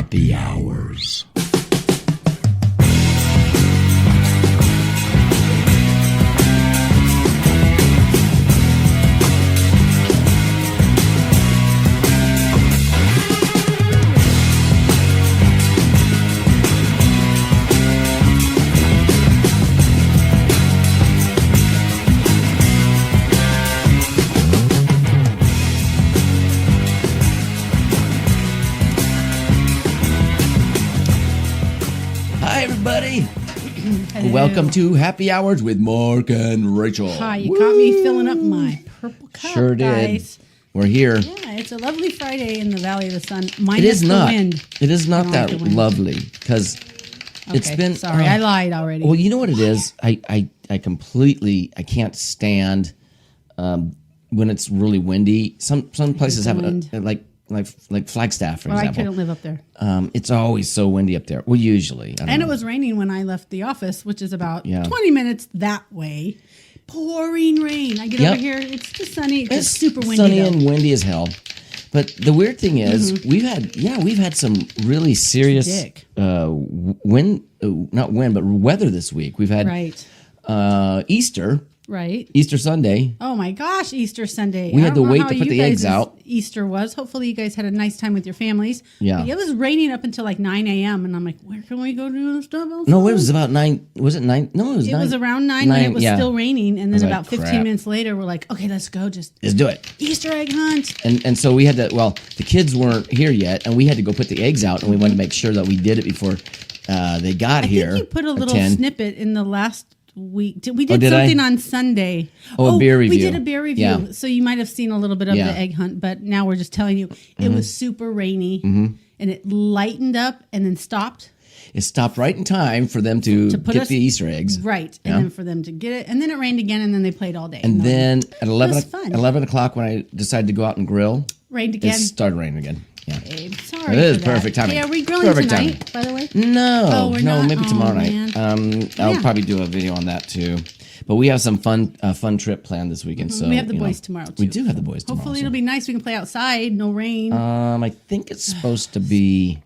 Happy Hours. Everybody, welcome to Happy Hours with Mark and Rachel. Hi, you caught me filling up my purple cup. Sure did. Guys. We're here. Yeah, it's a lovely Friday in the Valley of the Sun. It is not. Wind. It is not that lovely because it's been. Sorry, I lied already. Well, you know what it is. I completely can't stand when it's really windy. Some places have like Flagstaff, for example. I couldn't live up there. It's always so windy up there. Well, usually. And it was raining when I left the office, which is about 20 minutes that way. Pouring rain. I get over here. It's just sunny. It's just super windy. Sunny and windy as hell. But the weird thing is, we've had some really serious weather this week. We've had Easter. Right. Easter Sunday. Oh my gosh, Easter Sunday. We had to wait to put the eggs out. Easter was. Hopefully you guys had a nice time with your families. Yeah. But it was raining up until like 9 a.m. And I'm like, where can we go do stuff outside? No, it was about 9. Was it 9? No, it was 9. It was around 9 when it was still raining. And then about 15 minutes later, we're like, okay, let's go. Let's do it. Easter egg hunt. And so we had to, the kids weren't here yet. And we had to go put the eggs out. And we wanted to make sure that we did it before they got here. I think you put a little snippet in the last we did something on Sunday. A beer review. We did a beer review. Yeah. So you might have seen a little bit of the egg hunt, but now we're just telling you it was super rainy and it lightened up and then stopped. It stopped right in time for them to get the Easter eggs. Right. And then for them to get it. And then it rained again and then they played all day. And then at 11 o'clock when I decided to go out and grill, rained again. It started raining again. Yeah. Babe, sorry. It is perfect timing. Hey, are we grilling tonight, by the way? No. We're not? Maybe tomorrow night. I'll probably do a video on that too. But we have some fun trip planned this weekend. So we have the boys tomorrow too. We do have the boys tomorrow. Hopefully it'll be nice. We can play outside, no rain. I think it's supposed to be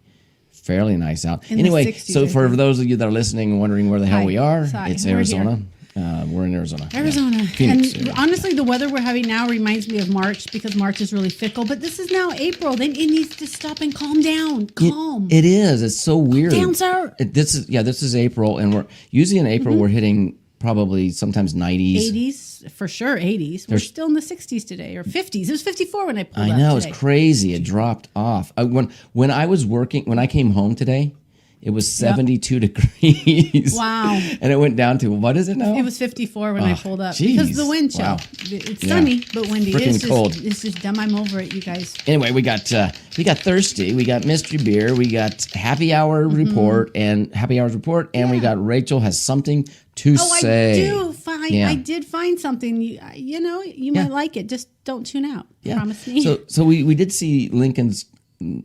fairly nice out. Anyway, so for those of you that are listening and wondering where the hell we are, it's Arizona. We're in Arizona. Phoenix, and honestly, the weather we're having now reminds me of March because March is really fickle. But this is now April. Then it needs to stop and calm down. Calm. It is. It's so weird. Calm down, sir. This is April, and we're usually in April we're hitting probably sometimes 90s. 80s, for sure, 80s. We're still in the 60s today, or 50s. It was 54 when I pulled up. I know, it's crazy. It dropped off. When I came home today, it was 72 degrees. Wow. And it went down to, what is it now? It was 54 when I pulled up. Geez. Because the wind chill. Wow. It's sunny, but windy. Freaking cold. It's just dumb. I'm over it, you guys. Anyway, we got Thirsty, we got Mystery Beer, we got Happy Hour Report, and we got Rachel has something to say. I did find something. You might like it. Just don't tune out. Yeah. Promise me. So we did see Lincoln's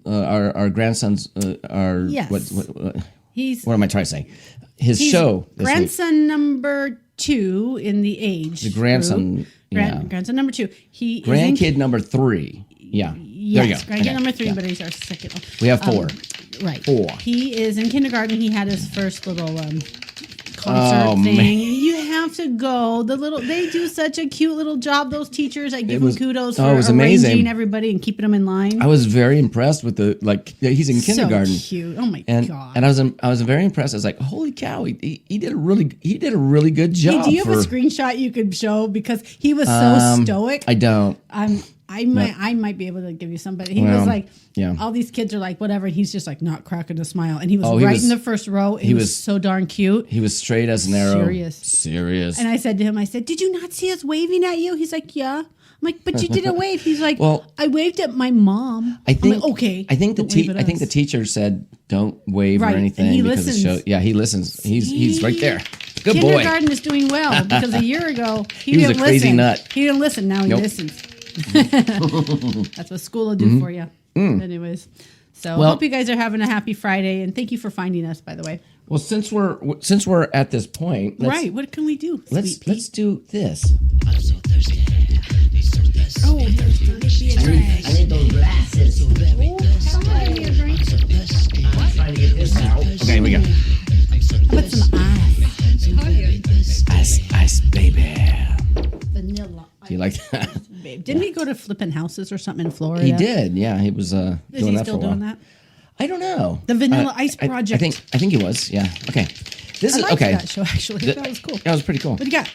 our grandson's yes. What am I trying to say? He's show. Grandson number 2 in the age. The grandson. Grandson number 2. He grandkid number 3. Yeah. Yes, there you go. Grandkid number 3, but he's our second one. We have 4. Right. 4. He is in kindergarten. He had his first little concert thing. Man. You have to go. They do such a cute little job. Those teachers, I give them kudos for arranging everybody and keeping them in line. I was very impressed with he's in kindergarten. So cute. Oh my god. And I was very impressed. I was like, holy cow, he did a really good job. Hey, do you have a screenshot you could show because he was so stoic? I don't. I might be able to give you some, but he was like, all these kids are like, whatever. And he's just like not cracking a smile. And he was in the first row. He was so darn cute. He was straight as an arrow. Serious. And I said to him, did you not see us waving at you? He's like, yeah. I'm like, but you didn't wave. He's like, well, I waved at my mom. I'm like, okay. I think the teacher said, don't wave or anything. And he listens. He listens. He's right there. Good boy. Kindergarten is doing well because a year ago, he was a crazy nut. He didn't listen. Now he listens. That's what school will do for you. Anyways, so hope you guys are having a happy Friday, and thank you for finding us, by the way. Well, since we're at this point, what can we do? Let's do this. I'm so thirsty. Oh, thirsty. I need those glasses. Somebody give me a drink. like that. Babe, didn't he go to flipping houses or something in Florida? He did. Yeah, he was Is doing he that still for a while. doing that? I don't know. The Vanilla Ice Project. I think he was. Yeah. Okay. This I is liked okay. that show actually. That was cool. That was pretty cool. What do you got?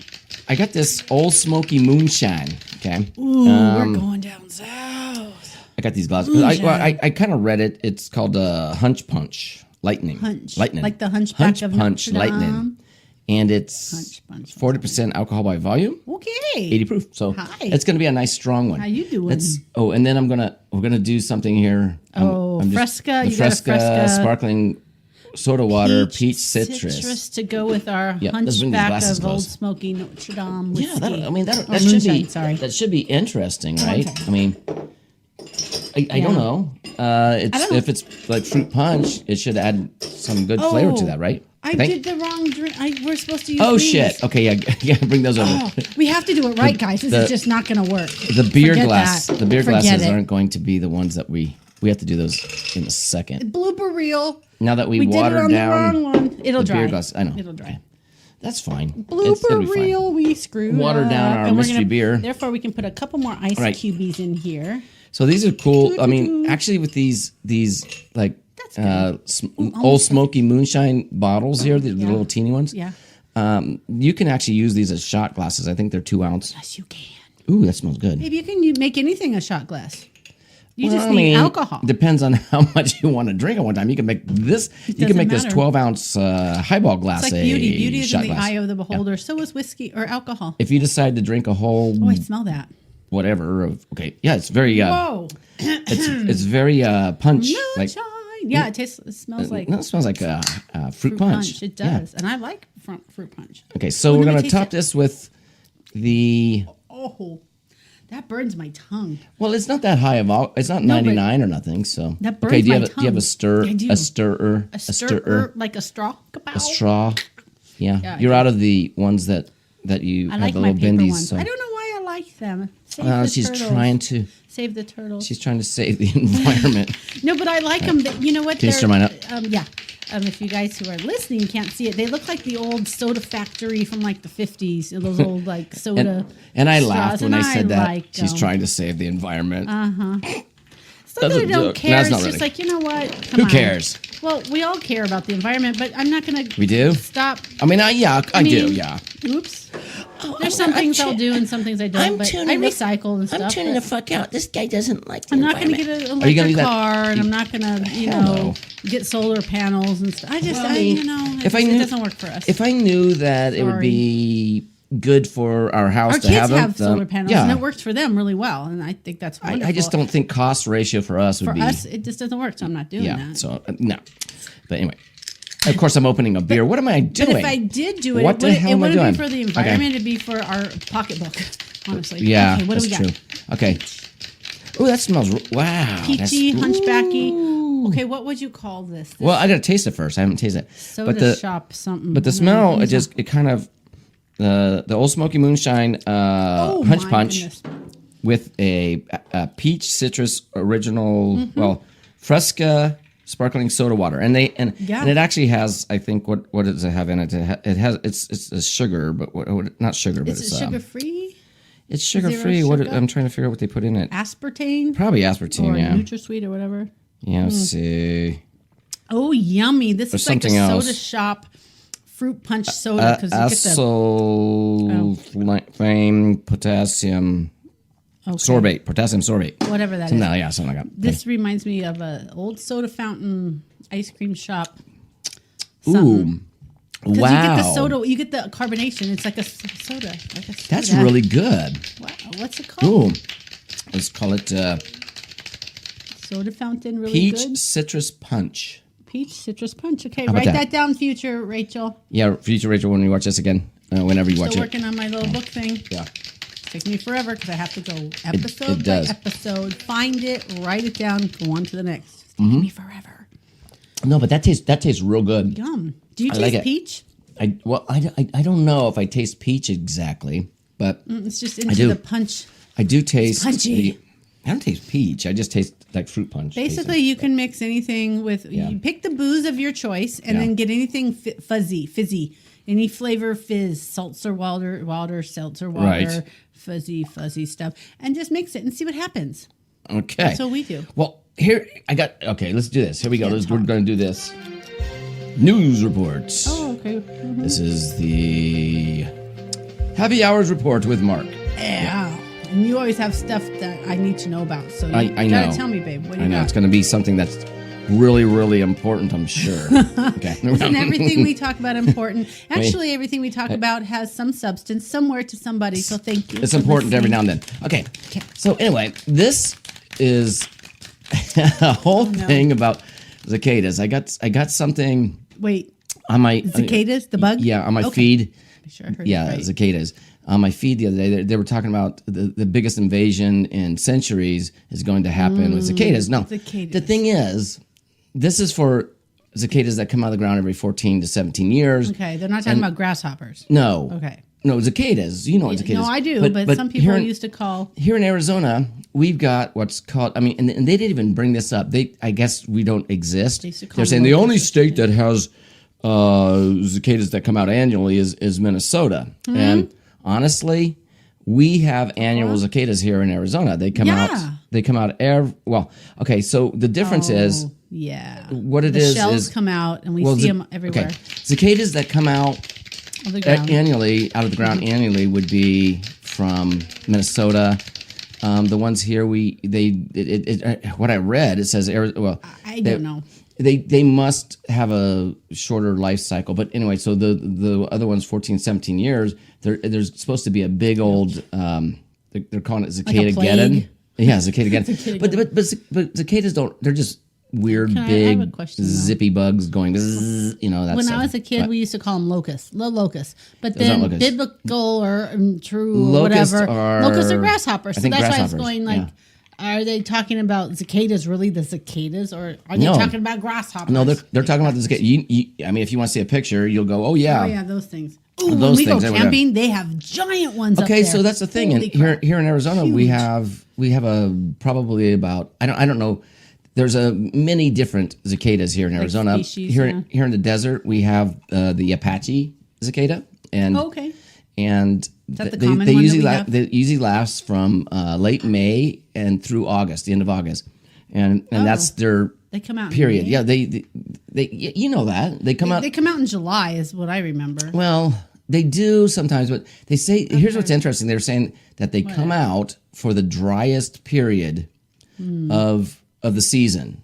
I got this Old Smoky Moonshine. Okay. Ooh, we're going down south. I got these glasses. I kind of read it. It's called Hunch Punch Lightning. Lightning. Like the Hunchback of Punch Notre Dame. Lightning. And it's 40% alcohol by volume. Okay. 80 proof. So Hi. it's going to be a nice strong one. How you doing? And then we're gonna do something here. Fresca. The You got a Fresca sparkling soda water, peach citrus. to go with our let's bring these Hunchback glasses of Old close. Smoky Notre Dame whiskey. Yeah, that Or should be moonshine, sorry. that should be interesting, right? Okay. I mean, I don't know. If it's like fruit punch, it should add some good flavor to that, right? I did the wrong drink. We're supposed to use Oh these. shit! Okay, yeah, bring those over. Oh, we have to do it right, guys. This is just not going to work. The beer Forget glass, that. the beer Forget glasses it. aren't going to be the ones that we have to do those in a second. Blooper reel. Now that we did it watered on down the wrong one. It'll the dry. beer glass, I know. It'll dry. That's fine. It'll Blooper be fine. reel. We screwed Water up. down our And we're mystery gonna- beer. Therefore, we can put a couple more ice Right. cubies in here. So these are cool. I mean, actually, with these like Old Smoky Moonshine bottles here, the little teeny ones. Yeah. You can actually use these as shot glasses. I think they're 2 ounce. Yes, you can. Ooh, that smells good. Maybe you can make anything a shot glass. You Well, just I need mean, alcohol. Depends on how much you want to drink at one time. You can make this. You can doesn't make this matter. 12 ounce highball glass. It's like a beauty. Beauty is in shot the glass. eye of the beholder. So is whiskey or alcohol. If you decide to drink a whole Oh, I smell that. whatever, yeah, it's very. Whoa. It's very punch. Like Moonshine. Yeah, it smells like no, it smells like fruit punch. It Yeah. does. And I like fruit punch. Okay, so Oh, we're let me gonna taste top it. this with the. Oh, that burns my tongue. Well, it's not that high of all. It's not No, but 99 or nothing. So that burns okay, do you my have do you have tongue. a stir? I do. A stirrer. A stirrer, like a straw. A straw. Yeah, Yeah, I you're do. out of the ones that you I have like the my little paper bendies. ones. So I don't know why I like them. Save the she's turtles. trying to. Save the turtles. She's trying to save the environment. No, but I like them. You know what? Can you stir mine up? Yeah. If you guys who are listening can't see it, they look like the old soda factory from like the 50s. Those old like soda. And I straws, laughed when and I said that. like She's 'em. trying to save the environment. It's not That's that a I don't joke. care. No, It's it's not just really. like, you know what? Come Who on. cares? Well, we all care about the environment, but I'm not going to. We do? Stop. I mean, I do. mean, Yeah. Oops. There's some things I'll do and some things I don't, but I recycle and stuff. I'm tuning the fuck out. This guy doesn't like the I'm not going to environment. get an Are you gonna electric do that? car, and I'm not going to, Hell no. get solar panels and stuff. I just, if I it knew- doesn't work for us. If I knew that it would Sorry. be good for our house Our to kids have them, have solar panels, yeah. and it works for them really well, and I think that's wonderful. I just don't think cost ratio for us would For be. us, it just doesn't work, so I'm not doing Yeah. that. So no. But anyway, of course I'm opening a beer. What am I doing? But if I did do it, What the it hell am I wouldn't doing? be for the environment. It'd be for our pocketbook, honestly. Yeah, Okay, what that's do we got? true. Okay. Oh, that smells. Wow. Peachy, that's- hunchbacky. Okay, what would you call this? Well, I gotta taste it first. I haven't tasted it. Soda but the shop something. but the smell, it kind of the Old Smoky Moonshine Hunch my Punch goodness. with a peach citrus original. Mm-hmm. Well, Fresca sparkling soda water, and Yeah. and it actually has. I think what does it have in it? It has it's a sugar, but not sugar, but Is it's it sugar free? it's sugar free. Zero What sugar? I'm trying to figure out what they put in it. Aspartame Probably aspartame. or Yeah. NutraSweet or whatever. Yeah. Let's see. Oh, yummy! This is like a something else. soda shop fruit punch soda because you get Asolfame potassium sorbate, potassium sorbate. whatever that is. Something, yeah, something like that. This reminds me of an old soda fountain ice cream shop. Ooh, Because wow. you get the soda, you get the carbonation. It's like a soda. Like a soda. That's really good. Wow, what's it called? Ooh, let's call it Soda fountain, really peach good. citrus punch. Peach citrus punch. Okay, about write that? that down, future Rachel. Yeah, future Rachel, when you watch this again, whenever you watch Still it. working on my little book thing. Yeah. Takes me forever because I have to go episode by does. episode, find it, write it down, go on to the next. It's Mm-hmm. taking me forever. No, but that tastes real good. Yum. Do you I taste like it. peach? I don't know if I taste peach exactly, but It's just do. into the punch. I do taste. punchy. I don't taste peach. I just taste like fruit punch. Basically, you can mix anything with. Yeah. You pick the booze of your choice, and Yeah. then get anything fizzy. any flavor fizz, seltzer water, seltzer water, Right. fuzzy stuff, and just mix it and see what happens. Okay. That's what we do. Well, here okay, let's do this. Here we go. We're going to do this. News reports. Oh, okay. Mm-hmm. This is the Happy Hours report with Mark. Yeah. And you always have stuff that I need to know about. So you I know. gotta tell me, babe. What do you I know got? it's going to be something that's really, really important, I'm sure. Okay. Isn't everything we talk about important? Actually, everything we talk about has some substance somewhere to somebody. So thank you. It's for important every listening. now and then. Okay. So anyway, this is a whole thing about cicadas. I got something Wait, on my cicadas, the bug? Yeah, on my Okay. feed. I'm sure I heard Yeah, it right. cicadas. On my feed the other day, they were talking about the biggest invasion in centuries is going to happen with cicadas. Now, cicadas. the thing is, this is for cicadas that come out of the ground every 14 to 17 years. Okay, they're not talking about grasshoppers. No. Okay. No, cicadas. You know what cicadas. No, I do, but some people here in, used to call. Here in Arizona, we've got what's called, and they didn't even bring this up. I guess we don't exist. used to call They're them saying the only locusts. state that has cicadas that come out annually is Minnesota. Hmm? And honestly, we have annual cicadas here in Arizona. They come out. Yeah. They come out every. Well, okay. So the difference is Yeah. what it the is shells is come out and we well, see ci- them everywhere. Okay, cicadas that come out On the ground. annually out of the ground annually would be from Minnesota. The ones here what I read it says I don't know. They must have a shorter life cycle, but anyway, so the other ones 14 17 years there's supposed to be a big old they're calling it cicada geddon. Yeah, cicada geddon. But cicadas they're just weird I have big a question, though? zippy bugs going bzzz, that When stuff. I was a kid, But we used to call them locusts, locusts. But Those aren't then locusts. biblical or true or Locusts whatever, are- locusts are grasshoppers. I So think that's why I was grasshoppers, going like, are they talking about cicadas? Really, the cicadas, or are they No. talking about grasshoppers? No, they're talking about the cicada. I mean, if you want to see a picture, you'll go, oh yeah. Oh yeah, those things. Ooh, when Those we go things, they were camping, they have giant ones. Okay, up there. so that's the thing. Holy And here crap. here in Arizona, we have a probably about I don't know. There's many different cicadas here in Arizona. species, here yeah. here in the desert, we have the Apache cicada, and Okay. and that the they, common they one that usually we have? they usually last from late May and through August, the end of August, and that's their They come out in period. May? Yeah, they you know that they come out. They come out in July, is what I remember. Well, they do sometimes, but they say here's what's interesting. They're saying that they come out for the driest period of the season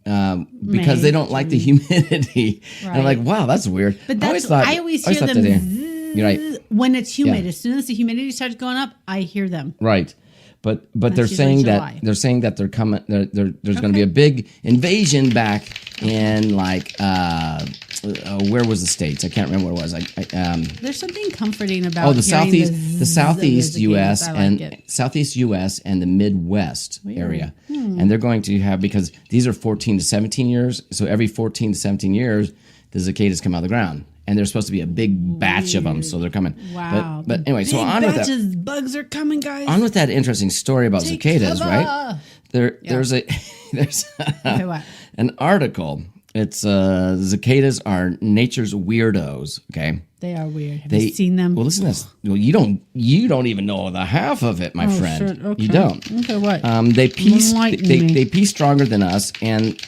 because they don't like the humidity. And I'm like, wow, that's weird. But I that's always hear thought them that zzz you're right, when it's humid. Yeah. As soon as the humidity starts going up, I hear them. right. But they're usually saying July. that they're coming. There's going to be a big invasion back in like where was the states? I can't remember what it was. There's something comforting about The hearing southeast the U.S. cicadas. I and like it. southeast U.S. and the Midwest area, and they're going to have because these are 14 to 17 years. So every 14 to 17 years, the cicadas come out of the ground, and there's supposed to be a big batch of them. So they're coming. Wow. But anyway, so Big on with that. batches, bugs are coming, guys. On with that interesting story about Take cicadas, cover. right? There's Okay, what? an article. It's cicadas are nature's weirdos. Okay. They are weird. Have you seen them? Well, listen to this. Well, you don't even know the half of it, my friend. shit. Okay. You don't. Okay, what? They pee. Enlighten me. They pee stronger than us, and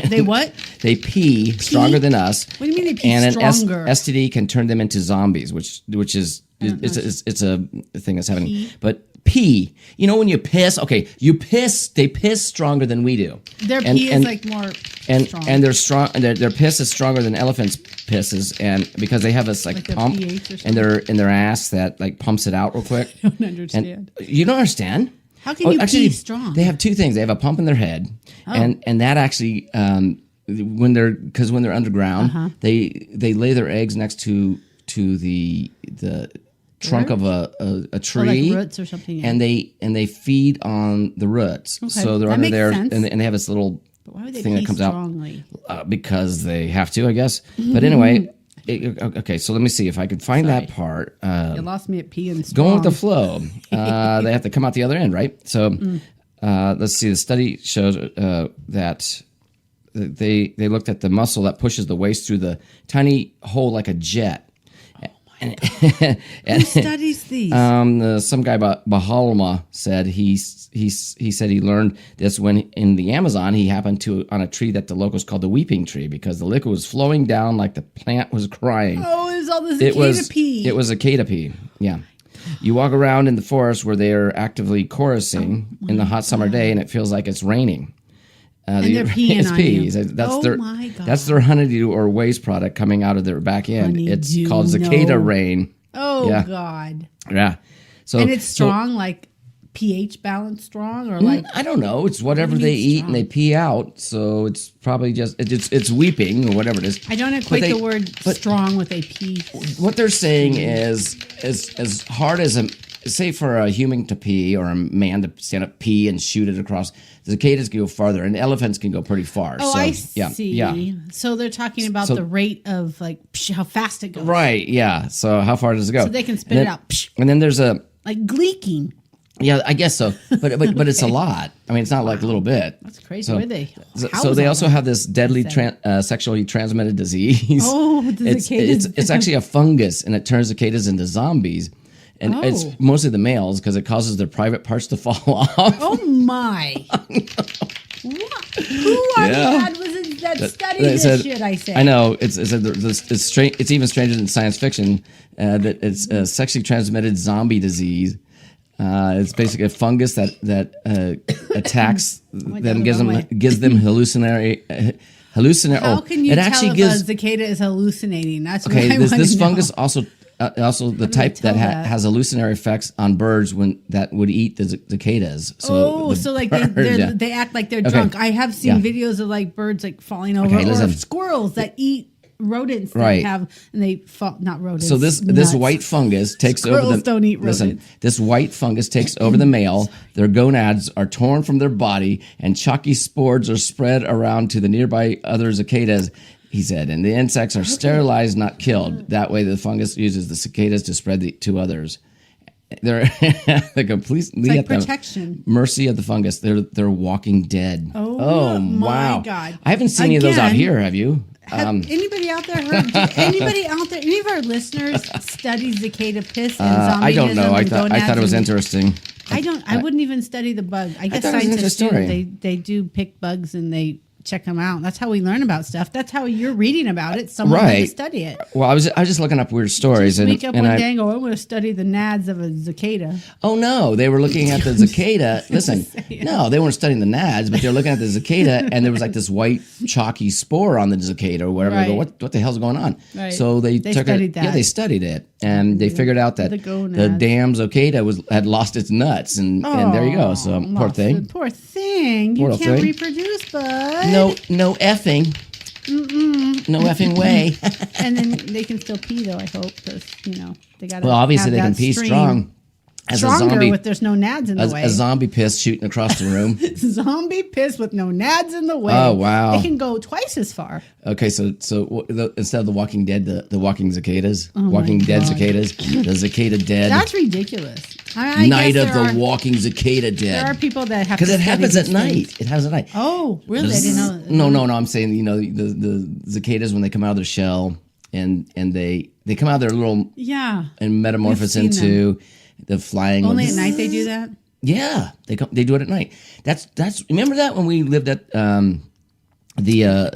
They what? They pee stronger than us. What do you mean they pee and an stronger? STD can turn them into zombies, which is it's a thing that's happening. Pee? But pee, when you piss, okay, they piss stronger than we do. Their pee is like more strong. And they're strong. And their piss is stronger than elephants' pisses, and because they have this like their pump pH or in their ass that like pumps it out real quick. I don't understand. And you don't understand? How can you actually, pee strong? They have two things. They have a pump in their head, and that actually when they're underground, they lay their eggs next to the trunk of a tree, like roots or something, yeah. and they feed on the roots. Okay, So they're that under makes there, sense. and they have this little Why would they thing pee that comes strongly? out because they have to, I guess. But anyway, okay. So let me see if I could find that part. You lost me at peeing strong. Going with the flow. They have to come out the other end, right? So let's see. The study shows that they looked at the muscle that pushes the waste through the tiny hole like a jet. Who studies these? Some guy Bahalma said he said he learned this when in the Amazon he happened to on a tree that the locals called the weeping tree because the liquid was flowing down like the plant was crying. Oh, it was all the cicada pee. It was cicada pee. Yeah. You walk around in the forest where they are actively chorusing in the hot summer day, and it feels like it's raining. And they're peeing on you. My God. That's their honeydew or waste product coming out of their back end. It's called cicada rain. Oh, yeah. God. Yeah. So and it's strong, like pH balance strong, or like I don't know. It's whatever they eat and they pee out. So it's probably just it's weeping or whatever it is. I don't equate the word strong with a pee. What they're saying is as hard as say for a human to pee or a man to stand up pee and shoot it across, the cicadas can go farther and elephants can go pretty far. Oh, so, I see. Yeah. So they're talking about the rate of like how fast it goes. Right. Yeah. So how far does it go? So they can spit it out. And then there's like gleeking. Yeah, I guess so. But it's a lot. I mean, it's not like a little bit. That's crazy. Where are they? So they also have this deadly sexually transmitted disease. Oh, the cicadas. It's actually a fungus, and it turns cicadas into zombies. And it's mostly the males because it causes their private parts to fall off. Oh, my. What? Who on the was it that studied this shit, I say? I know. It's even stranger than science fiction that it's a sexually transmitted zombie disease. It's basically a fungus that attacks them, gives them hallucinatory. How can you tell if a cicada is hallucinating? That's okay. This fungus also the type that has hallucinatory effects on birds that would eat the cicadas. So like they act like they're drunk. I have seen videos of like birds like falling over or squirrels that eat rodents that have and they fall not rodents. So this white fungus takes over the don't eat rodents. Listen, this white fungus takes over the male. Their gonads are torn from their body and chalky spores are spread around to the nearby other cicadas. He said, and the insects are sterilized, not killed. That way, the fungus uses the cicadas to spread to others. They're completely at protection. The mercy of the fungus. They're walking dead. Oh my wow. God! I haven't seen any of those out here. Have you? Anybody out there heard? Anybody out there? Any of our listeners study cicada piss and zombie? I don't know. I thought it was interesting. I wouldn't even study the bug. I guess scientists do. They do pick bugs and they check them out. That's how we learn about stuff. That's how you're reading about it. Someone had to study it. Well, I was just looking up weird stories. Wake up one day and go, I'm going to study the nads of a cicada. Oh, no. They were looking at the cicada. Listen, no, they weren't studying the nads, but they were looking at the cicada, and there was like this white chalky spore on the cicada or whatever. Right. They go, what the hell's going on? Right. So they studied that. Yeah, they studied it, and they figured out that the damn cicada had lost its nuts, and there you go. So poor thing. Poor thing. You can't reproduce, bud. No effing. Mm-mm. No effing way. And then they can still pee, though, I hope, because, they got to. Well, obviously they can pee strong. As stronger with there's no nads in the way. A zombie piss shooting across the room. Zombie piss with no nads in the way. Oh, wow. They can go twice as far. Okay, so instead of the Walking Dead, the walking cicadas, Walking Dead cicadas, the cicada dead. That's ridiculous. Night of the walking cicada dead. There are people that have because it happens at night. It happens at night. Oh, really? I didn't know. No. I'm saying the cicadas when they come out of their shell and they come out of their little and metamorphose into the flying. Only at night they do that. Yeah, they do it at night. That's remember that when we lived at Kiva,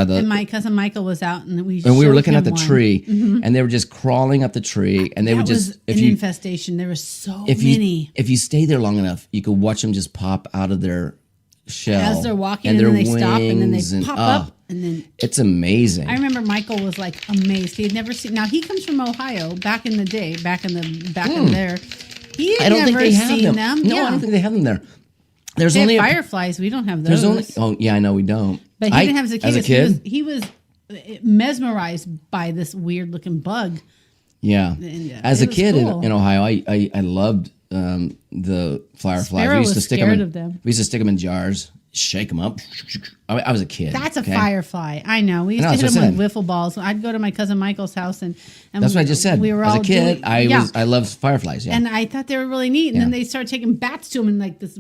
and my cousin Michael was out, and we were looking at the tree, and they were just crawling up the tree, and they would just infestation. There were so many. If you stay there long enough, you could watch them just pop out of their shell as they're walking, and then they stop, and then they pop up, and then it's amazing. I remember Michael was like amazed. He had never seen. Now he comes from Ohio, back in the day, back in there. He had never seen them. No, I don't think they have them there. There's they only have fireflies. We don't have those. I know we don't. But he didn't have cicadas. As a kid, he was mesmerized by this weird looking bug. Yeah, as a kid in Ohio, I loved the fireflies. Sparrow was scared of them. We used to stick them in jars shake them up. I was a kid. That's a firefly. I know. We used to hit them with wiffle balls. I'd go to my cousin Michael's house and that's what I just said. We were as a kid, I loved fireflies. Yeah. And I thought they were really neat. And then they started taking bats to them, and like this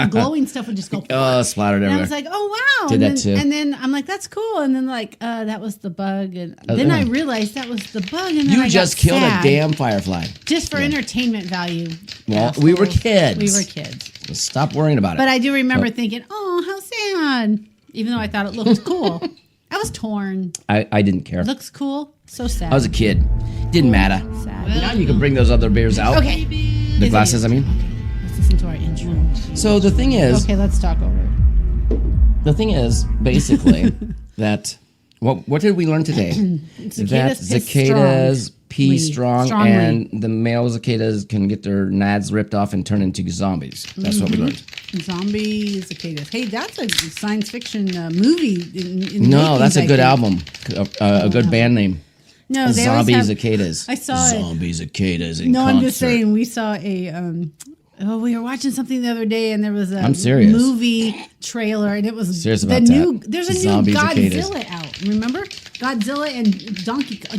glowing stuff would just go. Splattered everywhere. And I was like, oh wow. Did that too. And then I'm like, that's cool. And then like, that was the bug. And then I realized that was the bug. And then you just killed a damn firefly just for entertainment value. Well, we were kids. We were kids. Stop worrying about it. But I do remember thinking, oh, how sad. Even though I thought it looked cool. I was torn. I didn't care. Looks cool. So sad. I was a kid. Didn't matter. Sad. Now you can bring those other beers out. Okay. The glasses, I mean. Okay. Let's listen to our intro. So the thing is. Okay, let's talk over it. The thing is, basically, that. What did we learn today? That cicadas pee strongly. And the male cicadas can get their nads ripped off and turn into zombies. That's what we learned. Zombie cicadas. Hey, that's a science fiction movie. No, that's a good album. A good band name. No, they Zombie have, cicadas. I saw Zombie cicadas in concert. I'm just saying. We saw a. We were watching something the other day, and there was a movie trailer, and it was serious about that. There's a new Godzilla out. Remember Godzilla and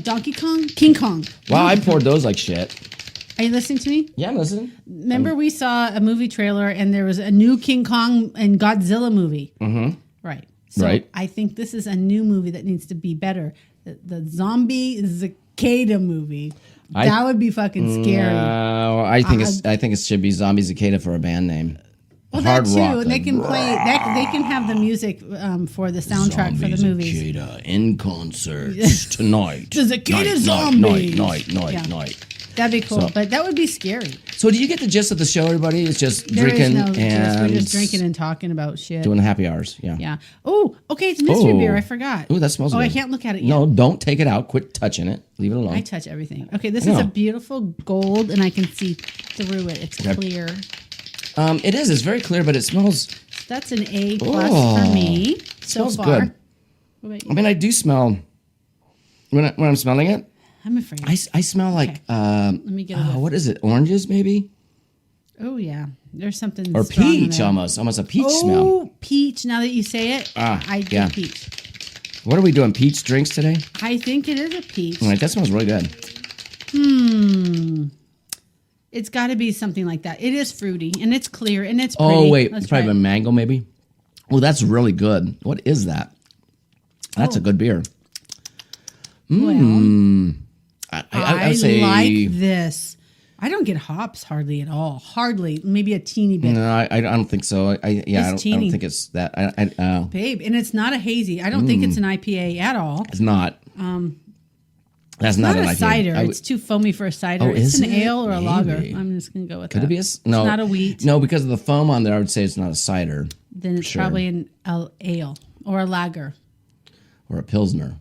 Donkey Kong, King Kong. Wow, I poured those like shit. Are you listening to me? Yeah, I'm listening. Remember, we saw a movie trailer, and there was a new King Kong and Godzilla movie. Mm-hmm. Right. So I think this is a new movie that needs to be better. The zombie cicada movie. That would be fucking scary. I think it should be Zombie Cicada for a band name. Well, Hard that too. Rock, they can play. They can have the music for the soundtrack for the movies. Cicada in concert tonight. The cicada zombie. Night. That'd be cool, but that would be scary. So, do you get the gist of the show, everybody? It's just drinking and we're just drinking and talking about shit. Doing happy hours, yeah. Yeah. Oh, okay, it's mystery beer. I forgot. Oh, that smells good. I can't look at it yet. No, don't take it out. Quit touching it. Leave it alone. I touch everything. Okay, this is a beautiful gold, and I can see through it. It's clear. It is. It's very clear, but it smells. That's an A+ for me. So smells far. Good. What about you? I mean, I do smell when I'm smelling it. I'm afraid. I smell like let me get it. What is it? Oranges, maybe? Oh yeah, there's something. Or peach, almost a peach smell. Oh, peach! Now that you say it, I do peach. What are we doing? Peach drinks today? I think it is a peach. All right, that smells really good. It's got to be something like that. It is fruity and it's clear and it's pretty. Oh wait, it's probably a mango, maybe. Oh, that's really good. What is that? That's a good beer. Well, I say, like this. I don't get hops hardly at all. Hardly, maybe a teeny bit. No, I don't think so. I don't think it's that. Babe, and it's not a hazy. I don't think it's an IPA at all. It's not. That's not an IPA. Cider. It's too foamy for a cider. It's an ale or a lager. I'm just gonna go with that. Could it be no? It's not a wheat. No, because of the foam on there, I would say it's not a cider. Then it's probably an ale or a lager or a pilsner.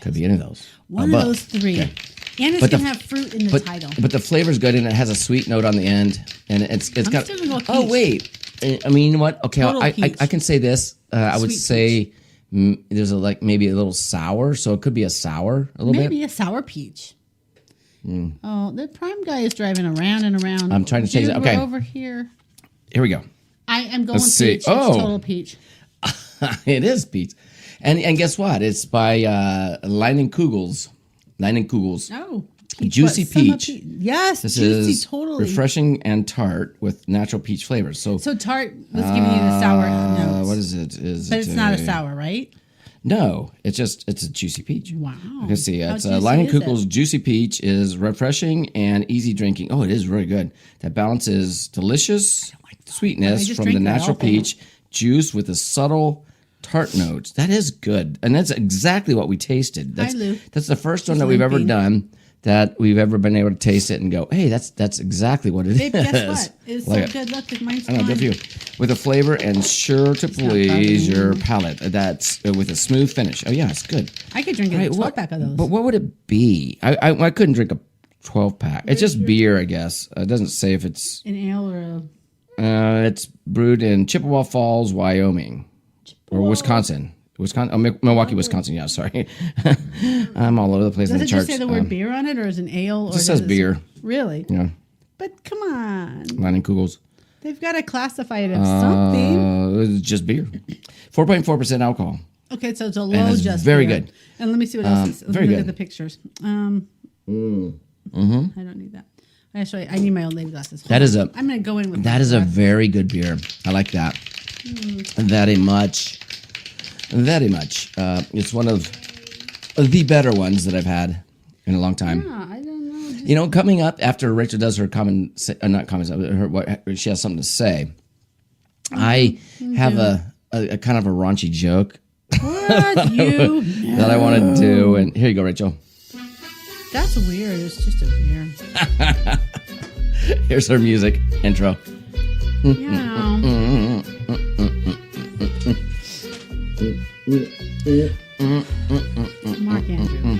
Could be any of those. One of those three. Okay. And it's going to have fruit in the title. But the flavor's good, and it has a sweet note on the end. And it's got... still gonna go with oh, peach. Wait. I mean, you know what? Okay, I can say this. I would say there's maybe a little sour, so it could be a sour a little bit. Maybe a sour peach. Oh, the prime guy is driving around and around. I'm trying to change it. Okay. We're over here. Here we go. I am going peach. It's total peach. It is peach. And guess what? It's by Leinenkugels. Oh. Juicy peach. Yes, this juicy, is totally. Refreshing and tart with natural peach flavors. So tart was giving you the sour notes. What is it? But it's not a sour, right? No, it's a juicy peach. Wow. You can see it's Leinenkugels Juicy Peach is refreshing and easy drinking. Oh, it is really good. That balances delicious sweetness from the natural peach juice with a subtle tart notes. That is good. And that's exactly what we tasted. That's the first one that we've ever done that we've ever been able to taste it and go, hey, that's exactly what it is. Guess what? It's so good. Look, mine's gone. Good for you. With a flavor and sure to please your palate. That's with a smooth finish. Oh, yeah, it's good. I could drink a 12-pack of those. But what would it be? I couldn't drink a 12-pack. It's just beer, I guess. It doesn't say if it's... an ale or a... it's brewed in Chippewa Falls, Wyoming. Or Wisconsin. Milwaukee, Wisconsin. Yeah, sorry. I'm all over the place in the charts. Does it just say the word beer on it, or is it an ale? It just says beer. Really? Yeah. But come on. Leinenkugels. They've got to classify it as something. was just beer. 4.4% alcohol. Okay, so it's a low just very beer. Good. And let me see what else is. Very look good. at the pictures. I don't need that. Actually, I need my old lady glasses. That is a. I'm going to go in with that. Is a very good beer. I like that. Very much. Very much. It's one of the better ones that I've had in a long time. Yeah, I don't know. You know, coming up after Rachel does her not comments, what she has something to say. I have a kind of a raunchy joke What you know. that I want to do, and here you go, Rachel. That's weird. It's just a beer. Here's her music intro. Yeah. Mark Andrew.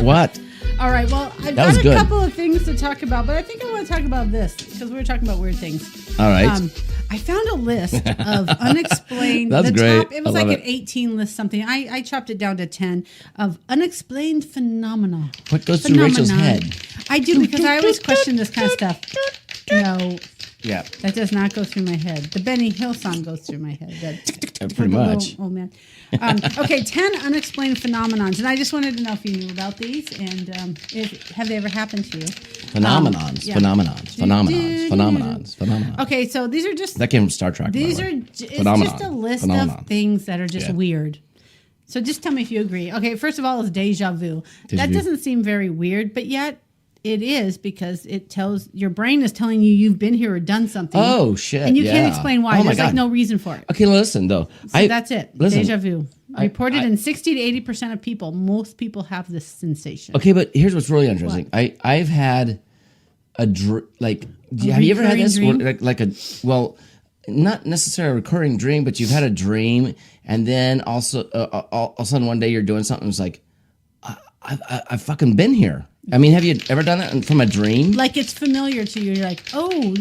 What? All right. Well, I've got a couple of things to talk about, but I think I want to talk about this because we were talking about weird things. All right. I found a list of unexplained. That's great. It was like an 18 list something. I chopped it down to 10 of unexplained phenomena. What goes through Rachel's head? I do because I always question this kind of stuff. No. Yeah. That does not go through my head. The Benny Hill song goes through my head. Pretty much. Oh, man. Okay, 10 unexplained phenomenons. And I just wanted to know if you knew about these and have they ever happened to you? Phenomenons. Okay, so these are just... That came from Star Trek. These are... It's just a list of things that are just weird. So just tell me if you agree. Okay, first of all is deja vu. That doesn't seem very weird, but yet... It is because it tells your brain is telling you you've been here or done something. Oh shit! And you can't explain why. There's like no reason for it. Okay, listen though. So that's it. Deja vu. Reported in 60 to 80% of people. Most people have this sensation. Okay, but here's what's really interesting. I've had a have you ever had this not necessarily a recurring dream, but you've had a dream, and then also all of a sudden one day you're doing something. It's like I've fucking been here. I mean, have you ever done that from a dream? Like it's familiar to you. You're like, oh, where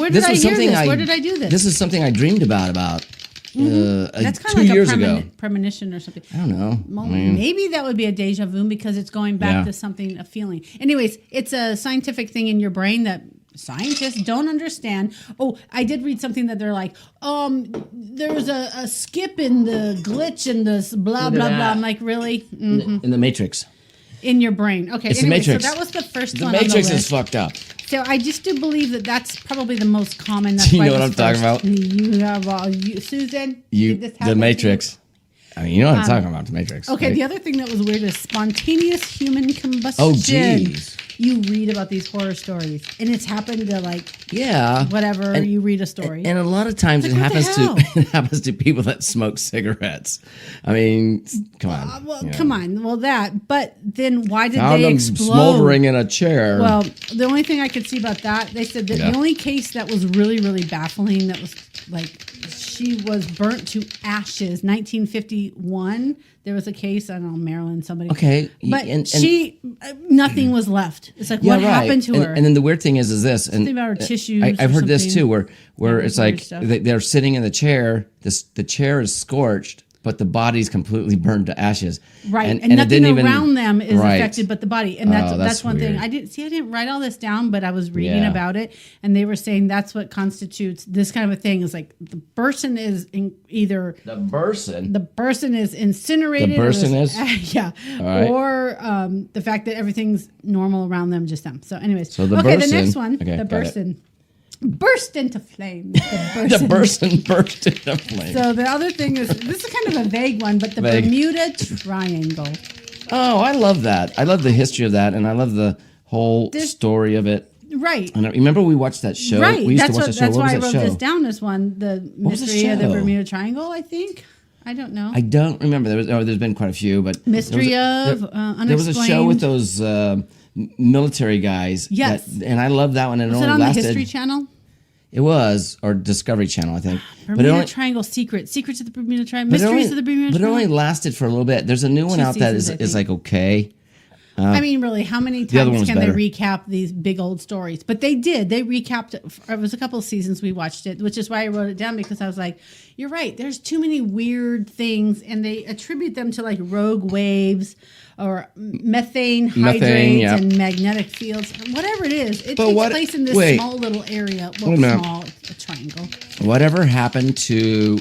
did I hear this? Where did I do this? This is something I dreamed about that's kind 2 of like years a ago. Premonition or something. I don't know. Well, maybe that would be a deja vu because it's going back to something, a feeling. Anyways, it's a scientific thing in your brain that scientists don't understand. Oh, I did read something that they're like, there was a skip in the glitch in this blah, blah, blah. I'm like, really? In the Matrix. In your brain. Okay. It's anyway, the Matrix. So that was the first the one. Matrix on the list. is fucked up. So I just do believe that that's probably the most common. That's do you know what I'm talking about? You have Susan. The Matrix. I mean, you know what I'm talking about, the Matrix. Okay, right? The other thing that was weird is spontaneous human combustion. Oh, jeez. You read about these horror stories, and it's happened to whatever. And, you read a story, and a lot of times it happens to people that smoke cigarettes. I mean, come on. Come on. Well, but then why did Found they them explode? Smoldering in a chair. Well, the only thing I could see about that, they said that the only case that was really, really baffling, that was like she was burnt to ashes. 1951. There was a case, I don't know, Maryland, somebody. Okay. But nothing was left. It's like, what happened to her? And then the weird thing is this. Something about her tissues. I've heard this too, where it's like they're sitting in the chair, the chair is scorched, but the body's completely burned to ashes. Right. And nothing around them is affected but the body. And that's one thing. I didn't write all this down, but I was reading about it, and they were saying that's what constitutes this kind of a thing. Is like the person is either the person is incinerated. Or the fact that everything's normal around them, just them. So anyways. So the next one. Okay, the person. Burst into flames. The person burst into flames. So the other thing is, this is kind of a vague one, but the Bermuda Triangle. Oh, I love that. I love the history of that, and I love the whole story of it. Right. And remember we watched that show? Right. We used to watch that show. That's why I wrote this down as one. The Mystery of the Bermuda Triangle, I think. I don't know. I don't remember. There's been quite a few, but Mystery of Unexplained. There was a show with those military guys. Yes. And I love that one. And was it on the History Channel? It was, or Discovery Channel, I think. Bermuda Triangle Secrets of the Bermuda Triangle, Mysteries of the Bermuda Triangle. But it only lasted for a little bit. There's a new one out that is like okay. I mean, really, how many other one times was can better. they recap these big old stories? But they did. They recapped it. It was a couple of seasons we watched it, which is why I wrote it down, because I was like, you're right. There's too many weird things, and they attribute them to like rogue waves or methane hydrates yeah. and magnetic fields. Whatever it is, it But takes what- place in this wait. small little area. Wait Well, a minute. small, it's a triangle. Whatever happened to?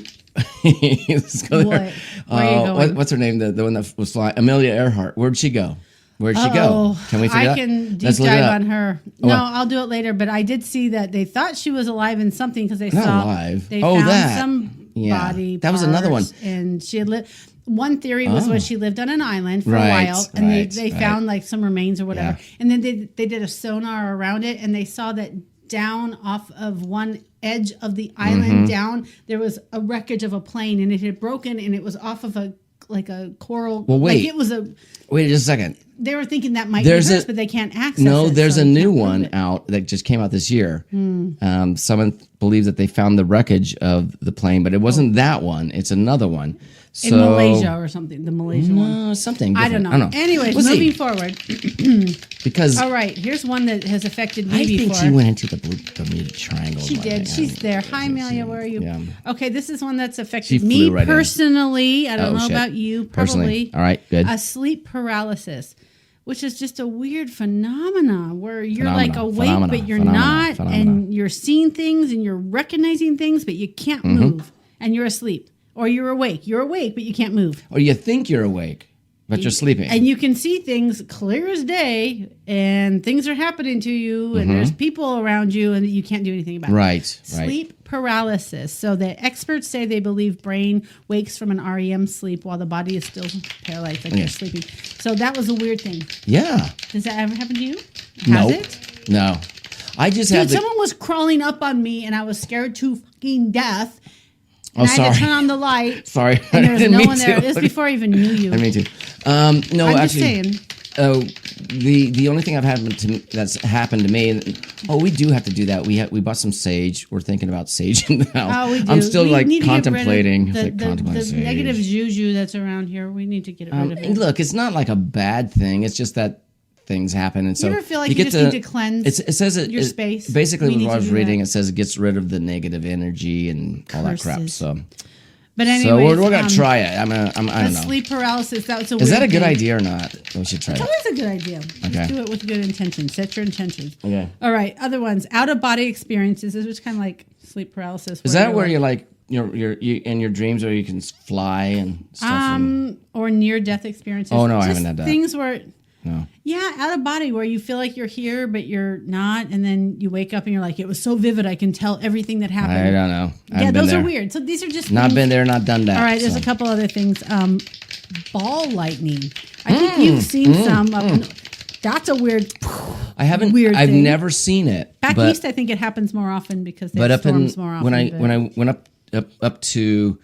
Let's go there. What? Where are you going? What's her name? The one that was flying, Amelia Earhart. Where'd she go? Where'd she go? Can we figure I out? can deep Let's look it dive up. on her. Oh, No, what? I'll do it later. But I did see that they thought she was alive in something because they Not saw alive. they Oh, found that. some Yeah. body. That was another one. parts, and she had lived. One theory was Oh. when she lived on an island for Right, a while, and right, they right. found like some remains or whatever, Yeah. and then they did a sonar around it, and they saw that down off of one edge of the island Mm-hmm. down there was a wreckage of a plane, and it had broken, and it was off of a coral. Well, wait. like it was a. Wait just a second. They were thinking that might There's be hers, a- but they can't access No, it. there's so a they new can't prove one it. out that just came out this year. Someone believes that they found the wreckage of the plane, but it wasn't that one. It's another one. So, in Malaysia or something. The Malaysian one. something. I don't different. know. Anyways, We'll moving see. forward. Because All right, here's one that has affected me I think before. she went into the Bermuda Triangle. She one did. night. She's there. Hi, Amelia. Where are you? Yeah. Okay, this is one that's affected She me flew right in. personally. I don't Oh, know shit. about you. Personally. Probably. All right, good. Sleep paralysis, which is just a weird phenomenon where you're Phenomena, like awake, phenomena, but you're phenomena, not, phenomena. and you're seeing things and you're recognizing things, but you can't Mm-hmm. move, and you're asleep. Or you're awake. You're awake, but you can't move. Or you think you're awake, but you're sleeping. And you can see things clear as day, and things are happening to you, and there's people around you, and you can't do anything about it. right, right. Sleep paralysis. So the experts say they believe brain wakes from an REM sleep while the body is still paralyzed, like you're sleeping. So that was a weird thing. Yeah. Does that ever happen to you? Has Nope. it? No. I just have Dude, the. someone was crawling up on me, and I was scared to fucking death. Oh, And I had to sorry. turn on the light. Sorry. And there was Didn't no mean one there. to. This was before I even knew you. I mean to. No, I'm actually. just saying. Oh, the only thing that's happened to me. We do have to do that. We bought some sage. We're thinking about sage now. Oh, we do. I'm still We like need to get rid of contemplating. the sage. negative juju that's around here. We need to get rid of it. And look, it's not like a bad thing. It's just that things happen, and so ever feel like you get just need to cleanse it says your space? Basically, We need what I to was do reading, that. it says it gets rid of the negative energy and all that crap. Curses. So, But so anyways, we're gonna try it. I don't know. sleep paralysis. That's a Is that a weird good thing. idea or not? We should try It's it. always a good idea. Okay. Just do it with good intention. Set your intentions. Okay. All right. Other ones. Out of body experiences. This is kind of like sleep paralysis. Is that where you're like you in your dreams, or you can fly and stuff? or near death experiences? Oh, no, I Just haven't had that. Things where. No. Yeah, out of body where you feel like you're here but you're not, and then you wake up and you're like, it was so vivid. I can tell everything that happened. I don't know. I Yeah, haven't been those there. are weird. So these are just Not things- been there, not done that. All right, there's so. a couple other things. Ball lightning. I think you've seen some. That's a weird. I haven't. weird I've thing. never seen it. Back but, east, I think it happens more often because they but have up in storms more often. when I but- went up to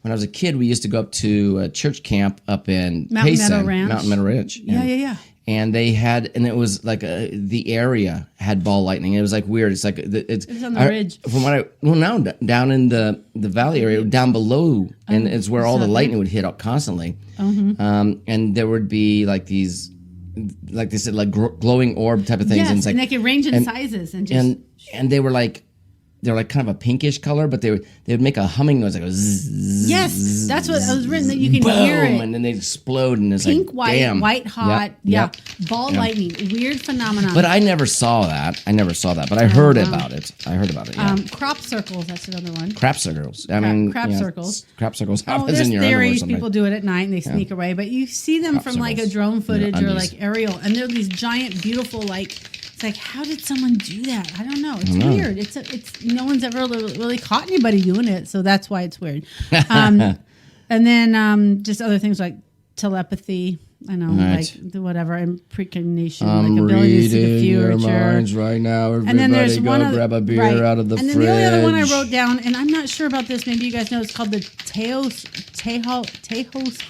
when I was a kid, we used to go up to a church camp up in Mountain Payson, Meadow Ranch. Mountain Meadow Ranch. Yeah. And they had, and it was like the area had ball lightning. It was like weird. It's like it's It was on the ridge. From what now down in the valley area, down below, and it's where all the lightning would hit up constantly. And there would be like these, like they said, like glowing orb type of things. Yes, and it's like and they can range in sizes and just. and they were like. They're like kind of a pinkish color, but they would make a humming noise like a zzz, Yes, that's what it was written that you can boom, hear it. and then they'd explode, and it's Pink, like white, damn. white hot, Yep. ball lightning, weird phenomenon. But I never saw that. But I heard about it. Yeah. Crop circles, that's another one. Crap circles. I mean, crap circles. Crap circles Oh, happens there's in your underwear or theories. something. People do it at night and they sneak away, but you see them from like a circles. drone footage or undies. like aerial, and they're these giant, beautiful like. It's like, how did someone do that? I don't know. It's weird. It's no one's ever really caught anybody doing it, so that's why it's weird. And then just other things like telepathy. I know, Right. like the whatever, and precognition, I'm like ability to see the reading future. your minds right now. Everybody And then there's go one other, grab a beer right. out of the and fridge. then the only other one I wrote down, and I'm not sure about this. Maybe you guys know. It's called the Teos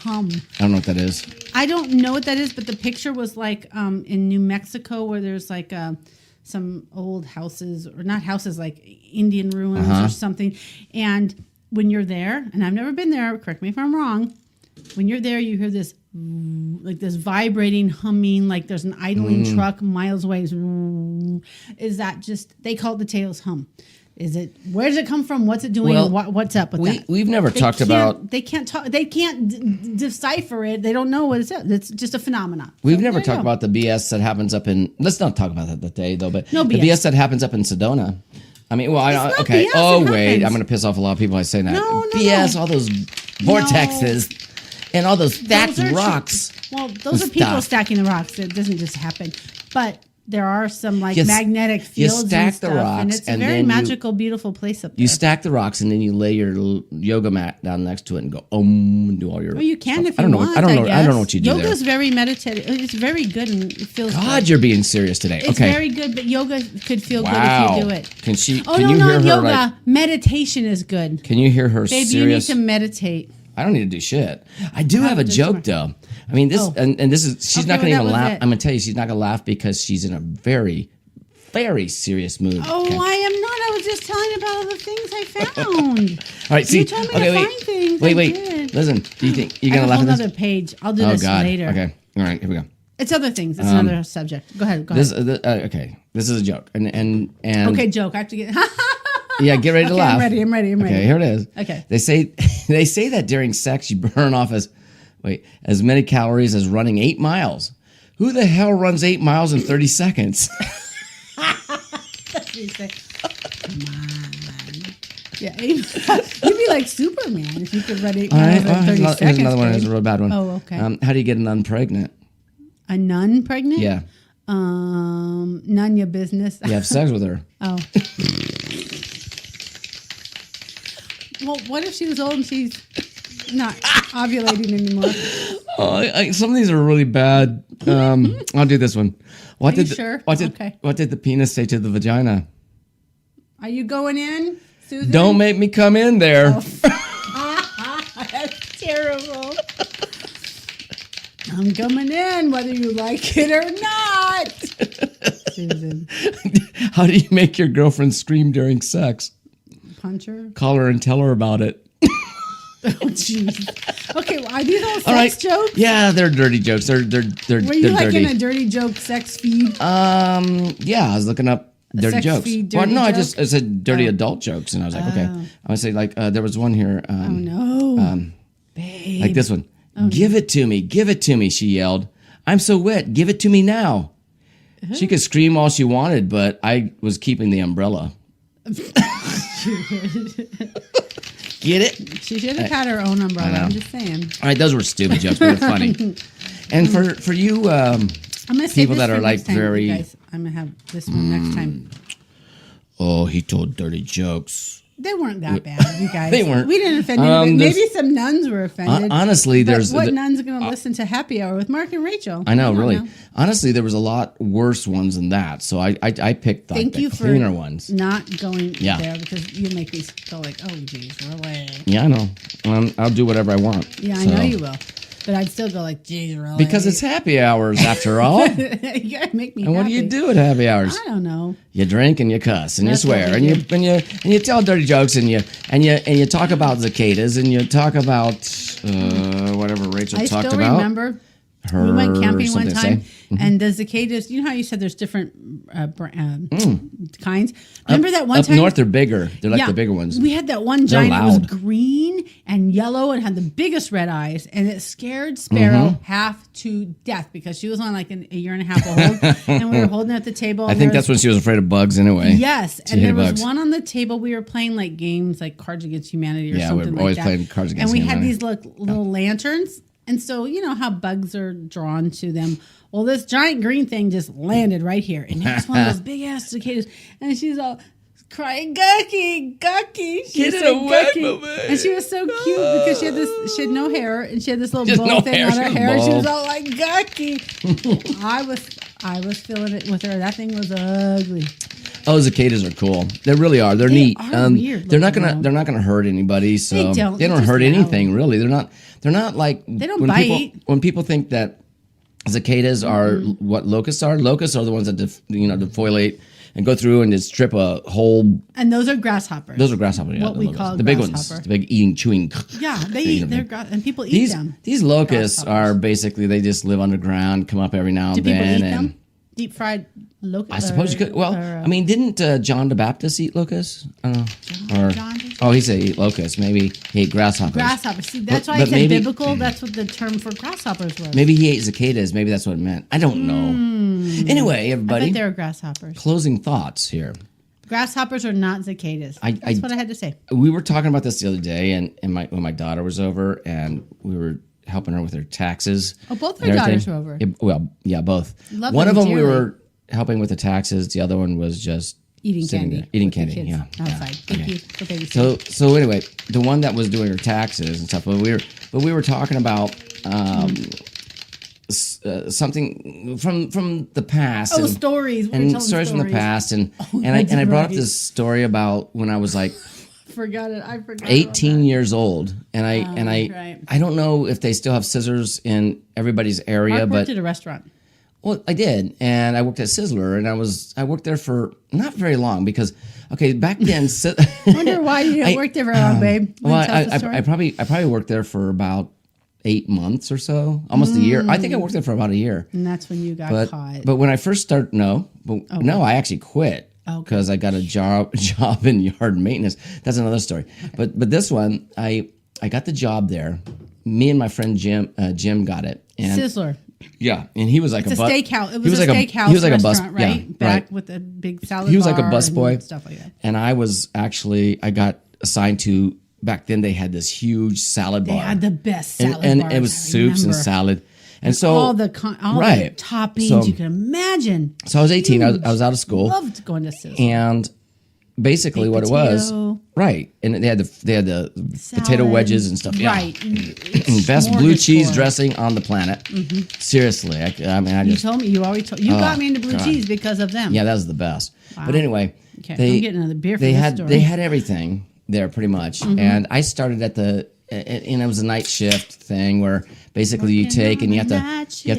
Hum. I don't know what that is. I don't know what that is, but the picture was like in New Mexico where there's like some old houses, or not houses, like Indian ruins or something. And when you're there, and I've never been there, correct me if I'm wrong, when you're there, you hear this like this vibrating, humming, like there's an idling truck miles away. Is that just, they call it the tailor's hum. Is it, where does it come from? What's it doing? Well, what's up with that? We've never talked about. They can't talk. They can't decipher it. They don't know what it is. It's just a phenomenon. We've never talked about the BS that happens up in. Let's not talk about that today, though. But the BS that happens up in Sedona. I mean, well, okay. BS, oh wait, I'm going to piss off a lot of people by saying that. No, BS, all those vortexes. And all those stacked rocks. Well, those are people stacking the rocks. It doesn't just happen. But there are some magnetic fields and stuff. And it's a very magical, beautiful place up there. You stack the rocks and then you lay your yoga mat down next to it and go and do all your. Well, you can stuff. if you want. I don't know what you do. Yoga's there. very meditative. It's very good and it feels. God, good. You're being serious today. It's very good, but yoga could feel good if you do it. Can she? Oh can no, you not hear her yoga. Meditation is good. Can you hear her Babe, serious? you need to meditate. I don't need to do shit. I do have a joke though. I mean, this and this is she's not going to even laugh. I'm going to tell you, she's not going to laugh because she's in a very, very serious mood. Oh, okay. I am not. I was just telling you about all the things I found. All right, see. You told me to find things. Wait. Listen. Do you think you're going to laugh at this? Another page. I'll do this later. Okay. All right. Here we go. It's other things. It's another subject. Go ahead. Okay. This is a joke. And okay, joke. I have to get. Yeah, get ready to laugh. I'm ready. Okay, here it is. Okay. They say that during sex you burn off as many calories as running 8 miles. Who the hell runs 8 miles in 30 seconds? Come on. Yeah, you'd be like Superman if you could run 8 miles in 30 seconds. Here's another one. Here's a real bad one. Oh, okay. How do you get a nun pregnant? A nun pregnant? Yeah. None your business. You have sex with her. Oh. Well, what if she was old and she's not ovulating anymore? Oh, some of these are really bad. I'll do this one. What did the penis say to the vagina? Are you going in, Susan? Don't make me come in there. Oh. That's terrible. I'm coming in, whether you like it or not. Susan. How do you make your girlfriend scream during sex? Punch her? Call her and tell her about it. Oh, jeez. Okay, well, are these all sex jokes? Yeah, they're dirty jokes. They're Were you like dirty. In a dirty joke sex feed? Yeah, I was looking up dirty jokes. I said dirty adult jokes, and I was like, okay. I would say there was one here. Oh no, babe. Like this one. Oh, give it to me, she yelled. I'm so wet. Give it to me now. She could scream all she wanted, but I was keeping the umbrella. Get it? She should have had her own umbrella. I'm just saying. All right, those were stupid jokes, but they're funny. And for you, I'm gonna people that are like time, very. Guys, I'm gonna have this one next time. Oh, he told dirty jokes. They weren't that bad, you guys. They weren't. We didn't offend anybody. Maybe some nuns were offended. Honestly, what nuns are going to listen to Happy Hour with Mark and Rachel? I know, really. Honestly, there was a lot worse ones than that. So I picked the cleaner ones. Not going there because you make me go like, oh, geez, really? Yeah, I know. I'll do whatever I want. Yeah, I know you will. But I'd still go like, geez, really? Because it's happy hours after all. You gotta make me And what happy. do you do at happy hours? I don't know. You drink and you cuss and you swear and you tell dirty jokes and you talk about cicadas and you talk about whatever Rachel talked about. I still remember we went camping one time and the cicadas. You know how you said there's different kinds. Remember that one time? Up north, they're bigger. They're like the bigger ones. We had that one giant that was green and yellow and had the biggest red eyes, and it scared Sparrow half to death because she was on like a year and a half old, and we were holding her at the table. I think that's when she was afraid of bugs anyway. Yes, and there was one on the table. We were playing like games like Cards Against Humanity or something like that. Yeah, we were always playing Cards Against Humanity. And we had these little lanterns. And so, you know how bugs are drawn to them. Well, this giant green thing just landed right here. And it was one of those big ass cicadas. And she's all crying, Gucky, Gucky. She said Gucky. And she was so cute because she had no hair. And she had this little bow thing on her hair. And she was all like, Gucky. I was feeling it with her. That thing was ugly. Oh, cicadas are cool. They really are. They're neat. Weird. They're not gonna hurt anybody. So they don't hurt anything really. They're not like they don't bite. When people think that cicadas are what locusts are the ones that defoliate and go through and just strip a whole. And those are grasshoppers. Those are grasshoppers. Yeah, what we call the big ones, the big chewing. Yeah, they eat. And people eat them. These locusts are basically they just live underground, come up every now and then. Do people eat them? Deep fried locusts? I suppose you could. Well, I mean, didn't John the Baptist eat locusts? I don't know. He said eat locusts. Maybe he ate grasshoppers. Grasshoppers. See, that's why I said biblical. That's what the term for grasshoppers was. Maybe he ate cicadas. Maybe that's what it meant. I don't know. Anyway, everybody. I bet they're grasshoppers. Closing thoughts here. Grasshoppers are not cicadas. That's what I had to say. We were talking about this the other day, and when my daughter was over, and we were helping her with her taxes. Oh, both our daughters were over. Both. Love one of them dearly. we were helping with the taxes. The other one was just eating candy. Eating candy. Yeah. Outside. Thank you for babysitting. So anyway, the one that was doing her taxes and stuff. But we were talking about something from the past. Oh, stories. And stories from the past. And I brought up this story about when I was like. I forgot. 18 years old, and I don't know if they still have scissors in everybody's area. Mark but worked at a restaurant. Well, I did, and I worked at Sizzler, and I worked there for not very long because back then. I wonder why you didn't work there very long, babe. Well, I probably worked there for about 8 months or so, almost a year. I think I worked there for about a year, and that's when you got caught. But when I first started, no, I actually quit. Because I got a job in yard maintenance. That's another story. Okay. But this one, I got the job there. Me and my friend Jim got it. And Sizzler. Yeah, and he was like it's a steakhouse. It was a steakhouse. He was like restaurant, a bus, right? Yeah, Back right. with a big salad. He was like a busboy, stuff like that. And I got assigned to. Back then, they had this huge salad bar. They had the best salad and bars, it was soups and salad. And so all the toppings you can imagine. So I was 18. I was out of school. Loved going to Sizzler. And basically, what it was, right? And they had the salad, potato wedges and stuff. Right. Yeah. Best blue cheese dressing on the planet. Mm-hmm. Seriously, you told me you got me into blue cheese because of them. Yeah, that was the best. Wow. But anyway, I'm getting another beer. For this story. They had everything there pretty much, and I started at and it was a night shift thing where basically you take and you have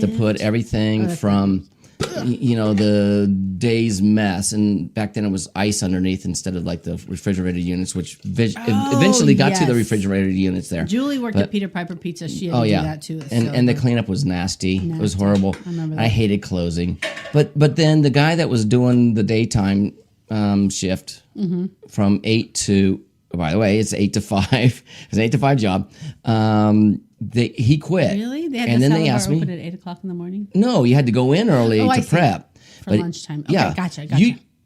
to put everything from the day's mess, and back then it was ice underneath instead of like the refrigerated units, which eventually got to the refrigerated units there. Julie worked at Peter Piper Pizza. She had to do that too. And the cleanup was nasty. It was horrible. I remember that. I hated closing. But then the guy that was doing the daytime shift from 8 to, by the way, it's 8 to 5. It's an 8 to 5 job. He quit. Really? They had and the then they salad asked bar me, open at 8 o'clock in the morning? No, you had to go in early to prep. For lunchtime. Okay, yeah, gotcha.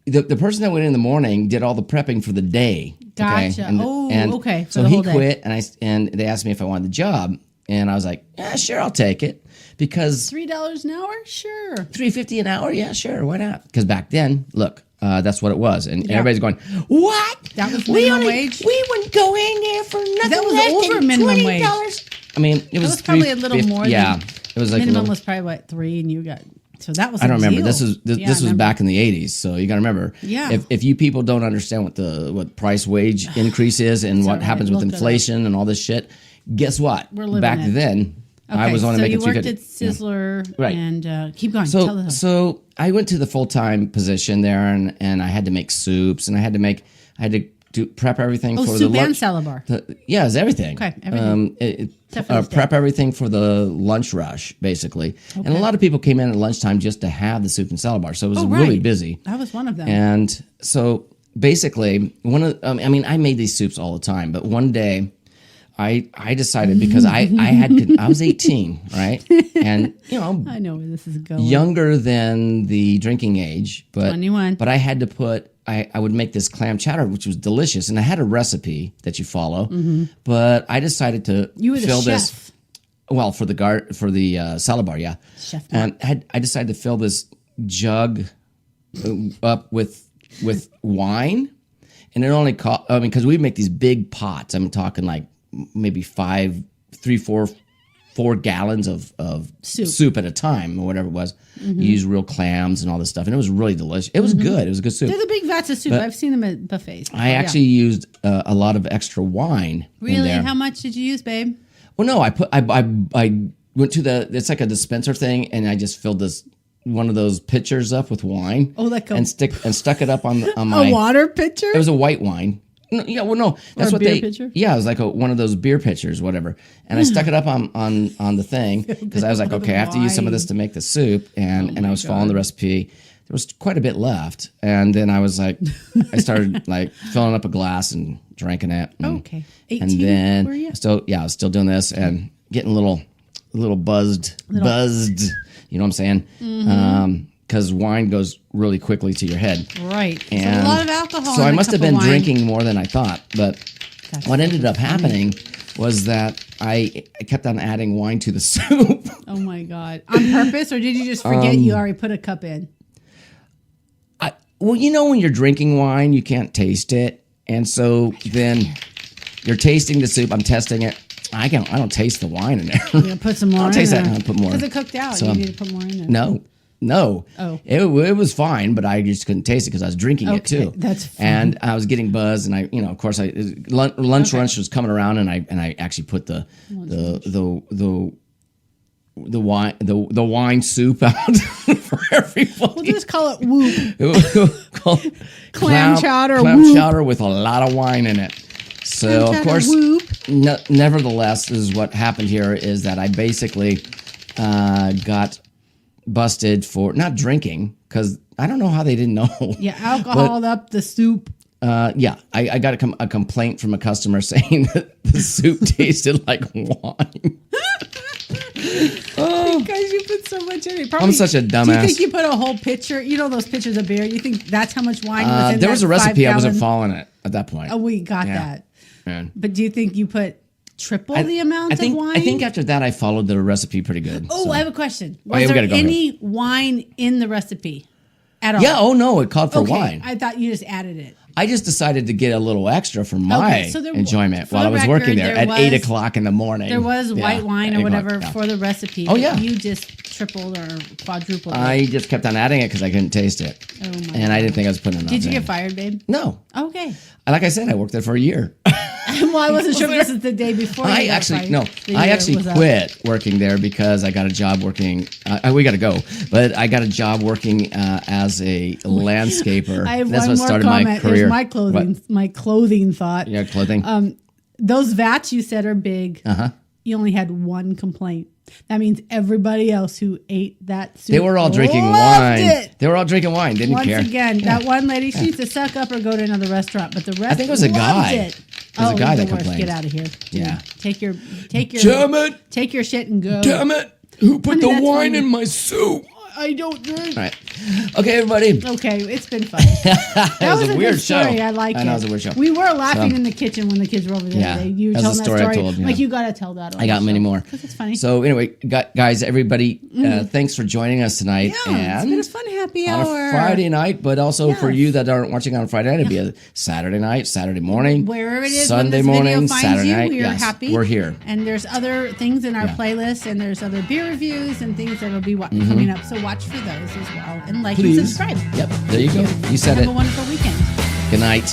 The person that went in the morning did all the prepping for the day. Gotcha. Okay? For so the he whole day. quit, and they asked me if I wanted the job, and I was like, yeah, sure, I'll take it. Because $3 an hour? Sure. $3.50 an hour? Yeah, sure, why not? Because back then, look, that's what it was, and everybody's going, "What? That was minimum wage. We wouldn't go in there for nothing that was less over than minimum $20." wage. I mean, it was probably a little more. Yeah, it was like minimum was probably what, 3, and you got. So that was. I don't remember. Deal. This was back in the 80s, so you got to remember. Yeah. If you people don't understand what price wage increase is and what happens with inflation and all this shit, guess what? We're living back it. Then. Okay, I was only making you worked at Sizzler, right? And keep going. So I went to the full-time position there, and I had to make soups, and I had to prep everything for the soup lunch. And salad bar. Yeah, it's everything. Okay, everything. Prep everything for the lunch rush, basically. Okay. And a lot of people came in at lunchtime just to have the soup and salad bar, so it was really busy. I was one of them. And so basically, I made these soups all the time, but one day. I decided because I was 18, right? And I know where this is going. Younger than the drinking age, but 21. But I had to put I would make this clam chowder, which was delicious, and I had a recipe that you follow. Mm-hmm. But I decided to fill this. Well, for the salad bar, yeah. Chef. And I decided to fill this jug up with wine, and it only cost. Because we make these big pots. I'm talking like. Maybe 4 gallons of soup at a time or whatever it was. Mm-hmm. You use real clams and all this stuff, and it was really delicious. It was good. It was a good soup. They're the big vats of soup. But I've seen them at buffets. I actually used a lot of extra wine. Really? In there. How much did you use, babe? Well, no, I went to it's like a dispenser thing, and I just filled this one of those pitchers up with wine. Oh, like and stuck it up on my a water pitcher. It was a white wine. No, yeah, well, no, that's what they. Pitcher? Yeah, it was like one of those beer pitchers, whatever. And I stuck it up on the thing because I was like, okay, I have to use some of this to make the soup, and I was following the recipe. There was quite a bit left, and then I was like, I started like filling up a glass and drinking it. And, okay, 18, and then I was still doing this and getting a little buzzed. You know what I'm saying? Because wine goes really quickly to your head. Right. And a lot of alcohol. So I must have been drinking more than I thought. But what ended up happening was that I kept on adding wine to the soup. Oh my God. On purpose, or did you just forget you already put a cup in? Well, you know, when you're drinking wine, you can't taste it. And so then you're tasting the soup. I'm testing it. I don't taste the wine in there. You're going to put some more I'll in taste there. that and I'll put more. Because it cooked out. So, you need to put more in there. No. Oh. It was fine, but I just couldn't taste it because I was drinking it too. That's fine. And I was getting buzzed, and I, of course, lunch was coming around, and I actually put the wine soup out for everybody. We'll just call it whoop. Clam chowder. Clam chowder with a lot of wine in it. So of course, nevertheless, this is what happened here is that I basically got busted for not drinking because I don't know how they didn't know. Yeah, alcoholed up the soup. Yeah, I got a complaint from a customer saying that the soup tasted like wine. Because you put so much in it. Probably, I'm such a dumbass. Do you think you put a whole pitcher? You know those pitchers of beer? You think that's how much wine was in there was a recipe. 5 I wasn't following it at that point. Oh, we got that. Man. But do you think you put triple the amount of wine? I think after that I followed the recipe pretty good. Oh, so. I have a question. Was there any wine in the recipe at all? Yeah, oh no, it called for wine. I thought you just added it. I just decided to get a little extra for my enjoyment while I was working there at 8 o'clock in the morning. There was white wine or whatever for the recipe. Oh, yeah. You just tripled or quadrupled it. I just kept on adding it because I couldn't taste it. Oh, my And I didn't think I was putting enough in. Did you get fired, babe? No. Okay. Like I said, I worked there for a year. Well, I wasn't sure if this is the day before. I actually quit working there because I got a job working. We got to go, but I got a job working as a landscaper. I have That's one what more started comment. my career. Here's my clothing thought. Yeah, clothing. Those vats you said are big. You only had one complaint. That means everybody else who ate that soup, they were all drinking wine. They were all drinking wine. Didn't care. Once again, that one lady, she used to suck up or go to another restaurant, but the rest, I think it was a guy. It was a guy that complained. Get out of here. Yeah. Take your. Damn it! Take your shit and go. Damn it! Who put the wine in my soup? I don't drink. All right. Okay, everybody. Okay, it's been fun. That was a weird show. I like it. I know it was a weird show. We were laughing in the kitchen when the kids were over there. Yeah, you were telling that story. I told, like, you got to tell that. I got many more. Because it's funny. So anyway, guys, everybody, thanks for joining us tonight. Yeah, it's been a fun happy hour. On a Friday night, but also for you that aren't watching on a Friday night, it'll be a Saturday night, Saturday morning. Wherever it is, Sunday when this morning, video finds Saturday you, night. We are happy. We're here. And there's other things in our playlist, and there's other beer reviews and things that will be coming up. So watch for those as well. And like and subscribe. Yep, there you go. You said it. Have a wonderful weekend. Good night.